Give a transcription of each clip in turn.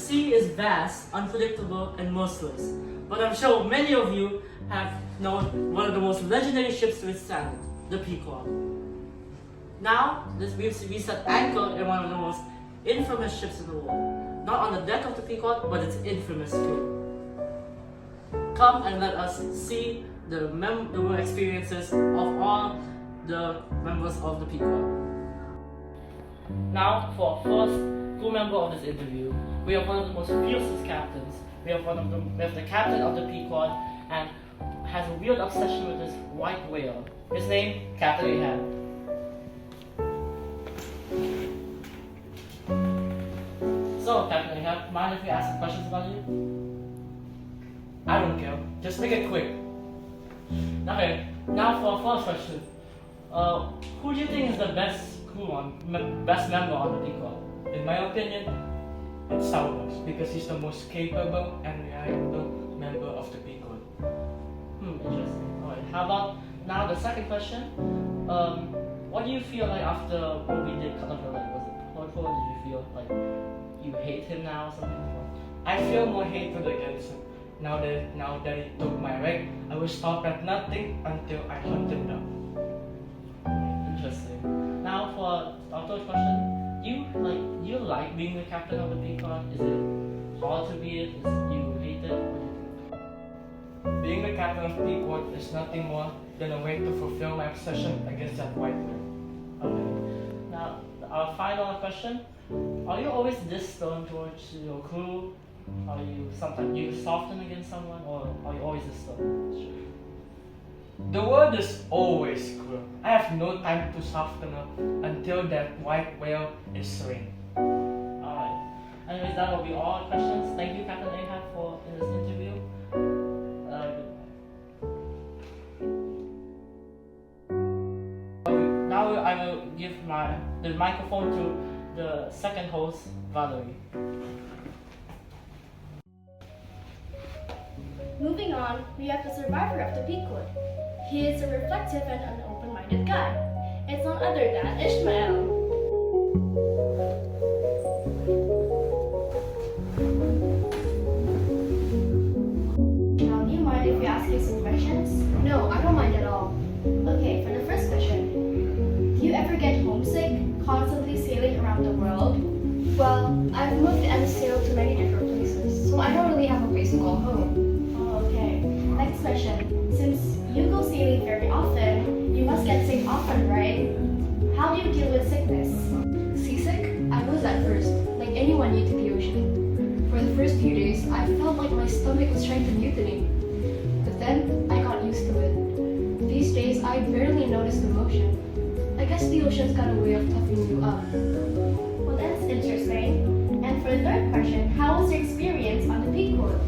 sea is vast, unpredictable, and merciless, but I'm sure many of you have known one of the most legendary ships to withstand it, the Pequod. Now, we set anchor in one of the most infamous ships in the world. Not on the deck of the Pequod, but its infamous crew. Come and let us see the experiences of all the members of the Pequod. Now, for our first crew member of this interview, we have one of the most fiercest captains. We have the captain of the Pequod, and has a weird obsession with this white whale. His name, Captain Ahab. So, Captain Ahab, mind if we ask some questions about you? I don't care. Just make it quick. Okay, now for our first question. Who do you think is the best best member on the Pequod? In my opinion, it's Saulos because he's the most capable and reliable member of the Pequod. Interesting. Alright, how about now the second question? What do you feel like after Moby did cut off your leg? Was it hurtful? Did you feel like you hate him now or something? I feel more hatred against him. Now that he took my leg, I will stop at nothing until I hunt him down. Interesting. Now for our third question, do you like being the captain of the Pequod? Is it hard to be it? Do you hate it? What do you think? Being the captain of Pequod is nothing more than a way to fulfill my obsession against that white whale. Okay. Now our final question: are you always this stern towards your crew? Are you sometimes soften against someone, or are you always this stern? The world is always cruel. I have no time to soften up until that white whale is slain. Alright. Anyways, that will be all our questions. Thank you, Captain Ahab, for in this interview. Now I will give the microphone to the second host, Valerie. Moving on, we have the survivor of the Pequod. He is a reflective and an open-minded guy. It's none other than Ishmael. Now, do you mind if we ask you some questions? No, I don't mind at all. Okay, for the first question. Do you ever get homesick, constantly sailing around the world? Well, I've moved and sailed to many different places, so I don't really have a place to call home. Oh, okay. Next question. Since you go sailing very often, you must get sick often, right? How do you deal with sickness? Seasick? I was at first, like anyone new to the ocean. For the first few days, I felt like my stomach was trying to mutiny. But then, I got used to it. These days, I barely notice the motion. I guess the ocean's got a way of toughing you up. Well, that's interesting. And for the third question, how was your experience on the Pequod?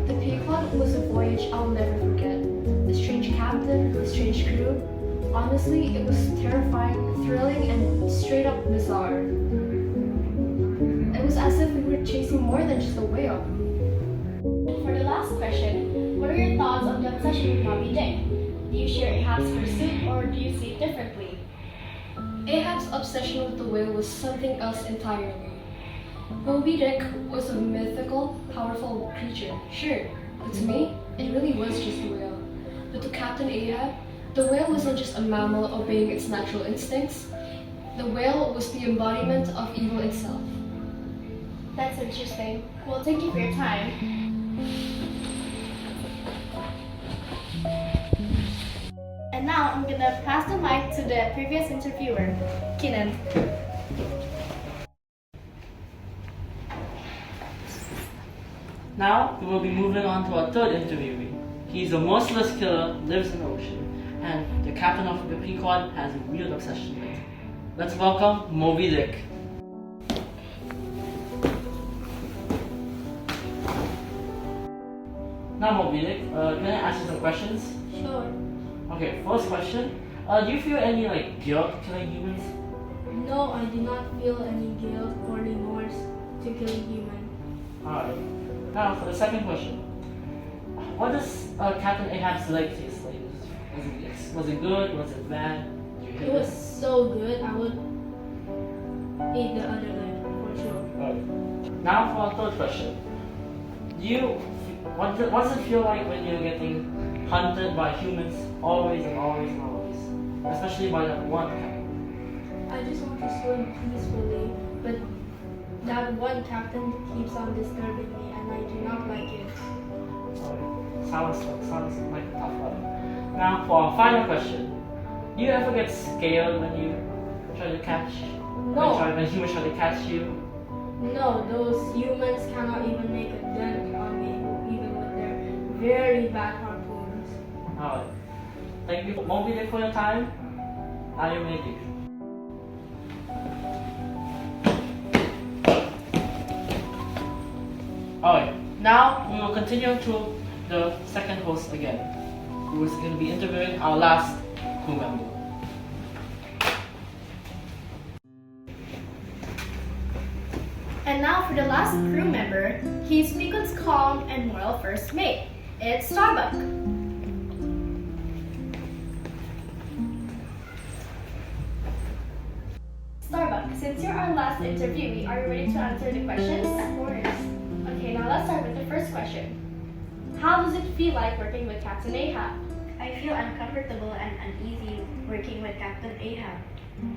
The Pequod was a voyage I'll never forget. The strange captain, the strange crew. Honestly, it was terrifying, thrilling, and straight up bizarre. It was as if we were chasing more than just a whale. And for the last question, what are your thoughts on the obsession with Moby Dick? Do you share Ahab's pursuit, or do you see it differently? Ahab's obsession with the whale was something else entirely. Moby Dick was a mythical, powerful creature, sure, but to me, it really was just a whale. But to Captain Ahab, the whale wasn't just a mammal obeying its natural instincts. The whale was the embodiment of evil itself. That's interesting. Well, thank you for your time. And now I'm gonna pass the mic to the previous interviewer, Kinan. Now we will be moving on to our third interviewee. He's a merciless killer, lives in the ocean, and the captain of the Pequod has a weird obsession with. Let's welcome Moby Dick. Now Moby Dick, can I ask you some questions? Sure. Okay, first question. Do you feel any guilt killing humans? No, I do not feel any guilt or remorse to kill a human. Alright. Now for the second question. What does Captain Ahab's leg taste like? Was it good? Was it bad? It was so good, I would eat the other leg for sure. Alright. Now for our third question. What does it feel like when you're getting hunted by humans always and always and always? Especially by that one captain. I just want to swim peacefully, but that one captain keeps on disturbing me and I do not like it. Sounds like a tough one. Now for our final question. Do you ever get scared when you try to catch? No. When humans try to catch you? No, those humans cannot even make a dent on me, even with their very bad harpoons. Alright. Thank you, Moby, for your time. Now you may leave. Alright, now we will continue to the second host again, who is going to be interviewing our last crew member. And now for the last crew member, he's Pequod's calm and moral first mate. It's Starbuck. Starbuck, since you're our last interviewee, are you ready to answer the questions? Of course. Okay, now let's start with the first question. How does it feel like working with Captain Ahab? I feel uncomfortable and uneasy working with Captain Ahab.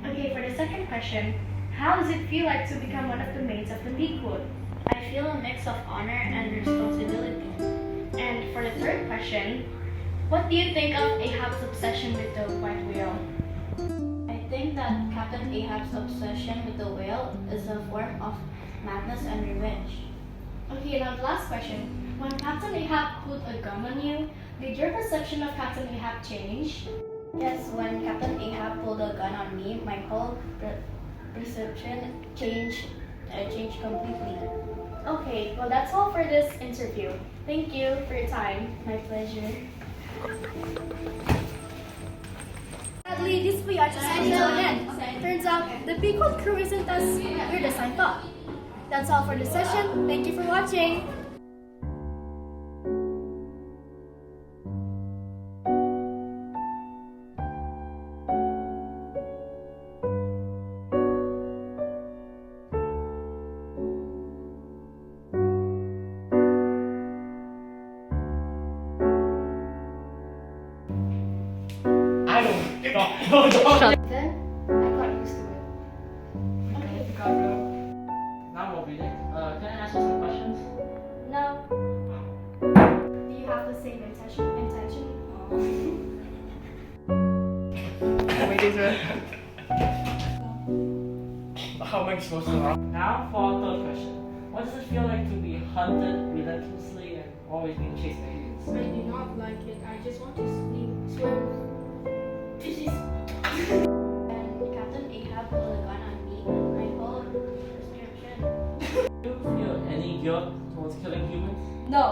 Okay, for the second question, how does it feel like to become one of the mates of the Pequod? I feel a mix of honor and responsibility. And for the third question, what do you think of Ahab's obsession with the white whale? I think that Captain Ahab's obsession with the whale is a form of madness and revenge. Okay, now the last question. When Captain Ahab put a gun on you, did your perception of Captain Ahab change? Yes, when Captain Ahab pulled a gun on me, my whole perception changed completely. Okay, well that's all for this interview. Thank you for your time. My pleasure. Sadly, this voyage is coming to an end. Turns out, the Pequod crew isn't as weird as I thought. That's all for this session. Thank you for watching. Then I got used to it. Okay. Now Moby, can I ask you some questions? No. Do you have the same intention? How am I supposed to laugh? Now for our third question. What does it feel like to be hunted relentlessly and always being chased by aliens? I do not like it. I just want to swim. When Captain Ahab pulled a gun on me, my whole perception. Do you feel any guilt towards killing humans? No.